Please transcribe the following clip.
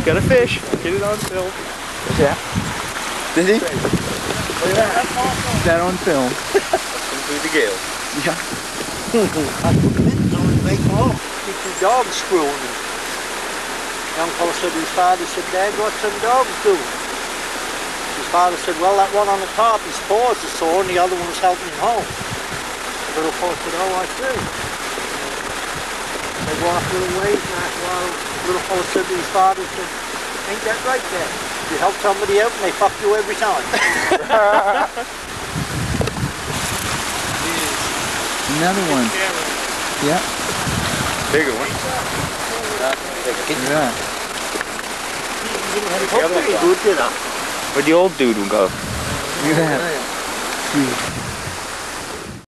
got a fish. Get it on film. Yeah. Did he? Look at that. Is that on film? Come through the gale. Yeah. I put the mittens on and make more. Keep the dogs screwing them. Young fellow said to his father, he said, Dad, what's them dogs doing? His father said, well, that one on the top, his paws are sore and the other one was helping him home. The little fellow said, oh, I see. They walked a little ways and after a while, the little fellow said to his father, he said, ain't that right, Dad? You help somebody out and they fuck you every time. Another one. Yeah. Bigger one. Yeah. Pretty good, did I? Where'd the old dude go? Look at that.